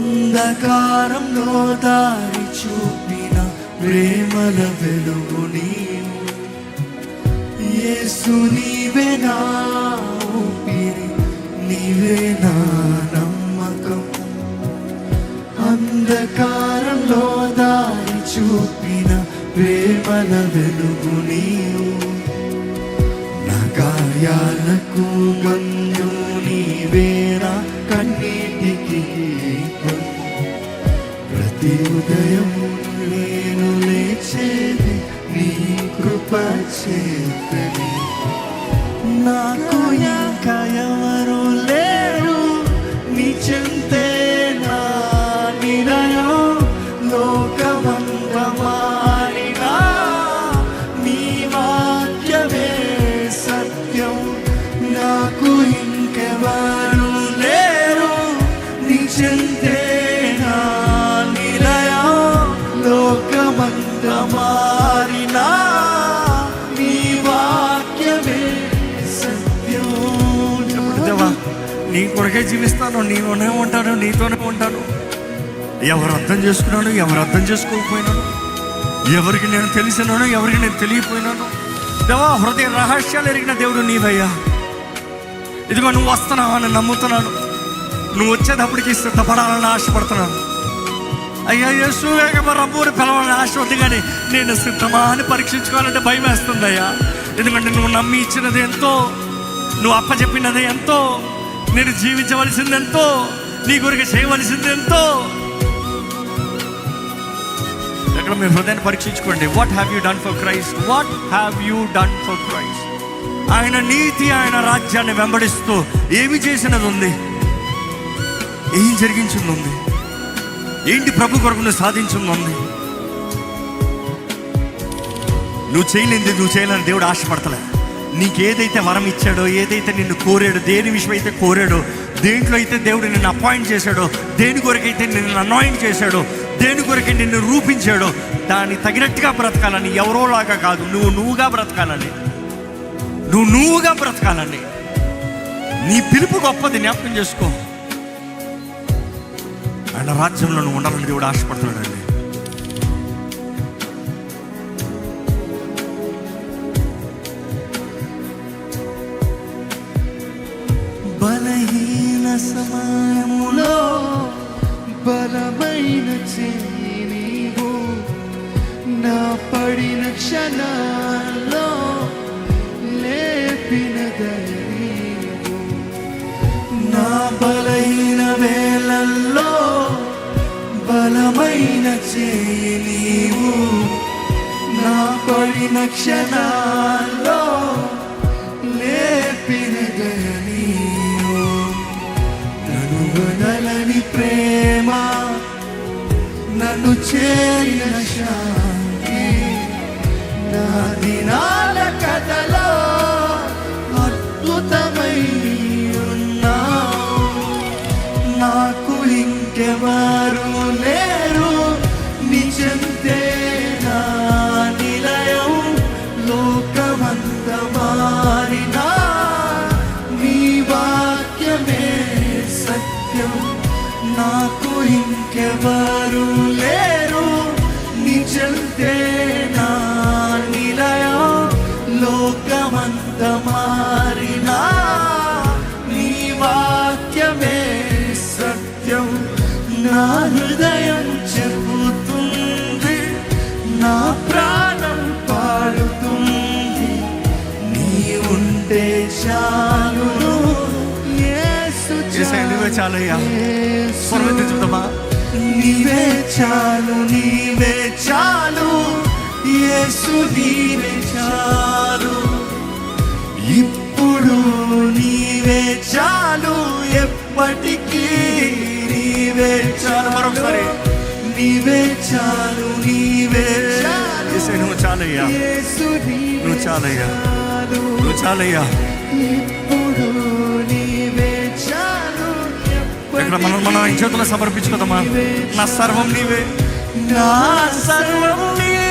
అంధకారంలో దారి చూపిన ప్రేమల వెలుగు నీవు. యేసు నీవే నా ఊపిరి, నీవే నా నమ్మకం. అంధకారంలో దారి చూపిన ప్రేమల వెలుగు నీవు. నా గాయాలకు మందు నీవే, నా కన్నీటికి గీతం. ప్రతి ఉదయం నేను లేచేది నీ కృప చేతని. నాకు ఇంకా ఎవరు లేరు నీ చెంతే నా నిలయం. లోకమంతా మారినా నీ వాక్యమే సత్యం. నాకు ఇంకెవరు లేరు నీ చెంతే నా నిలయం. లోకమంతా మారినా నీ వాక్యమే సత్యం. దేవా, నీ కొరకే జీవిస్తాను, నీలోనే ఉంటాను, నీతోనే ఉంటాను. ఎవరు అర్థం చేసుకున్నాను, ఎవరు అర్థం చేసుకోకపోయినాను, ఎవరికి నేను తెలిసినాను, ఎవరికి నేను తెలియపోయినాను. దేవా, హృదయ రహస్యాలు ఎరిగిన దేవుడు నీవయ్యా. ఇదిగో నువ్వు వస్తున్నావని నమ్ముతున్నాను. నువ్వు వచ్చేటప్పటికి సిద్ధపడాలని ఆశపడుతున్నాను. అయ్యా యేసు రబ్బుని పిలవాలని ఆశ ఉంది, కానీ నేను సిద్ధమా అని పరీక్షించుకోవాలంటే భయం వేస్తుంది అయ్యా. ఎందుకంటే నువ్వు నమ్మి ఇచ్చినది ఎంతో, నువ్వు అప్పచెప్పినది ఎంతో, నేను జీవించవలసింది ఎంతో, నీ గురికి చేయవలసింది ఎంతో. ఎక్కడ మీ హృదయాన్ని పరీక్షించుకోండి. What have you done for Christ? What have you done for Christ? ఆయన నీతి, ఆయన రాజ్యాన్ని వెంబడిస్తూ ఏమి చేసినది ఉంది? ఏం జరిగించింది ఉంది? ఏంటి ప్రభు కొరకు నువ్వు సాధించింది ఉంది? నువ్వు చేయలేంది నువ్వు చేయాలని దేవుడు ఆశపడతలే. నీకు ఏదైతే వరం ఇచ్చాడో, ఏదైతే నిన్ను కోరాడో, దేని విషయం అయితే కోరాడో, దేంట్లో అయితే దేవుడు నిన్ను అపాయింట్ చేశాడో, దేని కొరకైతే నిన్ను అనాయింట్ చేశాడో, దేని కొరకే నిన్ను రూపించాడో, దాన్ని తగినట్టుగా బ్రతకాలని. ఎవరోలాగా కాదు, నువ్వుగా బ్రతకాలని, నువ్వుగా బ్రతకాలని. నీ పిలుపు గొప్పది, జ్ఞాపకం చేసుకో. ఆయన రాజ్యంలో నువ్వు ఉండాలని దేవుడు ఆశపడుతున్నాడండి. బలహీన సమయములో బలమైన చెయ్యి నీవు. నా పడిన క్షణాల్లో లేపిన దయ నీవు. నా బలహీన వేళల్లో బలమైన చెయ్యి నీవు. నా పడిన క్షణాల్లో లేపిన దయ నీవు. నన్ను వదలని ప్రేమ, నన్ను చేరిన శాంతి, నా దినాల కథలో అద్భుతమై ఉన్నావు. నాకు ఇంకెవరు లేరు నీ చెంతే నా నిలయం. లోకమంతా మారినా నీ వాక్యమే సత్యం. నాకు ఇంకెవరు లేరు నీ చెంతే నా నిలయం. లోకమంతా మారినా నీ వాక్యమే సత్యం. నా హృదయం చెబుతుంది, నా ప్రాణం పాడుతుంది, నీ ఉంటే చాలు యేసు. నువ్వే చాలయ్యా, చూద్దామా? నీవే చాలు, నీవే చాలు యేసు, నీవే చాలు. ఇప్పుడు నీవే చాలు, ఎప్పటికీ నీవే చాలు. మరొకసారి నీవే చాలు, నీవే చాలు. నువ్వు చాలయ్యా, నువ్వు చాలయ్యా, నువ్వు చాలయ్యా. ఇప్పుడు నీవే చాలు. ఇక్కడ మన చేతులు సమర్పించుకుందామా? నా సర్వం నీవే, నా సర్వం నీవే.